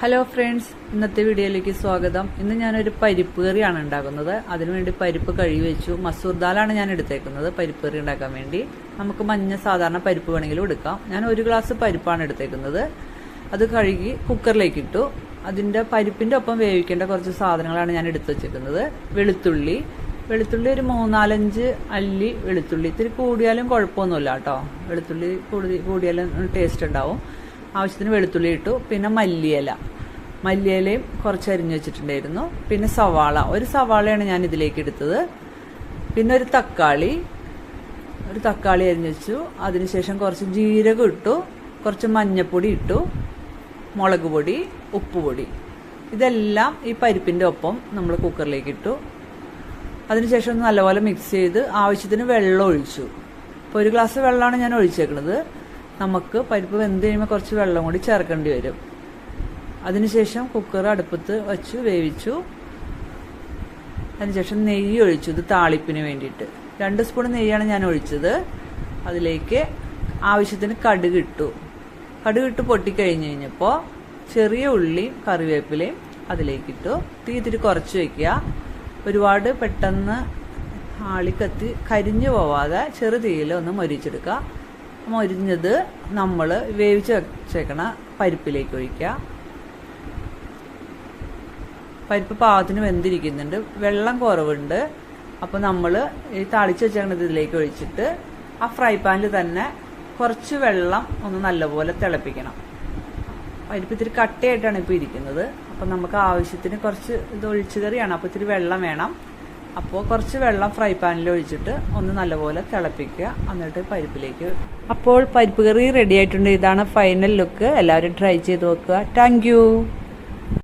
Hello friends, ഇന്നത്തെ വീഡിയോയിലേക്ക് സ്വാഗതം. ഇന്ന് ഞാനൊരു പരിപ്പ് കറിയാണ് ഉണ്ടാക്കുന്നത്. അതിനുവേണ്ടി പരിപ്പ് കഴുകി വെച്ചു. മസൂർ ദാലാണ് ഞാൻ എടുത്തേക്കുന്നത് പരിപ്പ് കറി ഉണ്ടാക്കാൻ വേണ്ടി. നമുക്ക് മഞ്ഞ സാധാരണ പരിപ്പ് വേണമെങ്കിലും എടുക്കാം. ഞാൻ 1 ഗ്ലാസ് പരിപ്പാണ് എടുത്തേക്കുന്നത്. അത് കഴുകി കുക്കറിലേക്ക് ഇട്ടു. അതിന്റെ പരിപ്പിന്റെ ഒപ്പം വേവിക്കേണ്ട കുറച്ച് സാധനങ്ങളാണ് ഞാൻ എടുത്തു വെച്ചേക്കുന്നത്. വെളുത്തുള്ളി ഒരു 3-4 അല്ലി വെളുത്തുള്ളി. ഇത്തിരി കൂടിയാലും കുഴപ്പമൊന്നുമില്ല കേട്ടോ. വെളുത്തുള്ളി കൂടിയാലും ടേസ്റ്റ് ഉണ്ടാവും. ആവശ്യത്തിന് വെളുത്തുള്ളി ഇട്ടു. പിന്നെ മല്ലിയിലയും കുറച്ച് അരിഞ്ഞു വെച്ചിട്ടുണ്ടായിരുന്നു. പിന്നെ ഒരു സവാളയാണ് ഞാൻ ഇതിലേക്ക് എടുത്തത്. പിന്നെ ഒരു തക്കാളി അരിഞ്ഞു വെച്ചു. അതിനുശേഷം കുറച്ച് ജീരകം ഇട്ടു, കുറച്ച് മഞ്ഞപ്പൊടി ഇട്ടു, മുളക് പൊടി, ഉപ്പുപൊടി. ഇതെല്ലാം ഈ പരിപ്പിന്റെ ഒപ്പം നമ്മൾ കുക്കറിലേക്ക് ഇട്ടു. അതിനുശേഷം നല്ലപോലെ മിക്സ് ചെയ്ത് ആവശ്യത്തിന് വെള്ളം ഒഴിച്ചു. ഇപ്പോൾ 1 ഗ്ലാസ് വെള്ളമാണ് ഞാൻ ഒഴിച്ചേക്കുന്നത്. നമുക്ക് പരിപ്പ് വെന്ത് കഴിയുമ്പോൾ കുറച്ച് വെള്ളം കൂടി ചേർക്കേണ്ടി വരും. അതിനുശേഷം കുക്കർ അടുപ്പത്ത് വച്ചു വേവിച്ചു. അതിനുശേഷം നെയ്യ് ഒഴിച്ചു. ഇത് താളിപ്പിന് വേണ്ടിയിട്ട് 2 സ്പൂൺ നെയ്യാണ് ഞാൻ ഒഴിച്ചത്. അതിലേക്ക് ആവശ്യത്തിന് കടുക് ഇട്ടു പൊട്ടിക്കഴിഞ്ഞ് കഴിഞ്ഞപ്പോൾ ചെറിയ ഉള്ളിയും കറിവേപ്പിലയും അതിലേക്കിട്ടു. തീ ഇത്തിരി കുറച്ച് വയ്ക്കുക. ഒരുപാട് പെട്ടെന്ന് ആളിക്കത്തി കരിഞ്ഞു പോവാതെ ചെറു തീയിൽ ഒന്ന് മൊരിച്ചെടുക്കുക. മൊരിഞ്ഞത് നമ്മൾ വേവിച്ച് വെച്ചേക്കണ പരിപ്പിലേക്ക് ഒഴിക്കുക. പരിപ്പ് പാകത്തിന് വെന്തിരിക്കുന്നുണ്ട്. വെള്ളം കുറവുണ്ട്. അപ്പോൾ നമ്മൾ ഈ താളിച്ച് വെച്ചേക്കണത് ഇതിലേക്ക് ഒഴിച്ചിട്ട് ആ ഫ്രൈ പാനിൽ തന്നെ കുറച്ച് വെള്ളം ഒന്ന് നല്ലപോലെ തിളപ്പിക്കണം. പരിപ്പ് ഇത്തിരി കട്ടയായിട്ടാണ് ഇപ്പോൾ ഇരിക്കുന്നത്. അപ്പം നമുക്ക് ആവശ്യത്തിന് കുറച്ച് ഇത് ഒഴിച്ചു കറിയാണ്. അപ്പോൾ ഇത്തിരി വെള്ളം വേണം. അപ്പോൾ കുറച്ച് വെള്ളം ഫ്രൈ പാനിൽ ഒഴിച്ചിട്ട് ഒന്ന് നല്ലപോലെ തിളപ്പിക്കുക. എന്നിട്ട് പരിപ്പിലേക്ക്. അപ്പോൾ പരിപ്പ് കറി റെഡി ആയിട്ടുണ്ട്. ഇതാണ് ഫൈനൽ ലുക്ക്. എല്ലാവരും ട്രൈ ചെയ്ത് നോക്കുക. താങ്ക്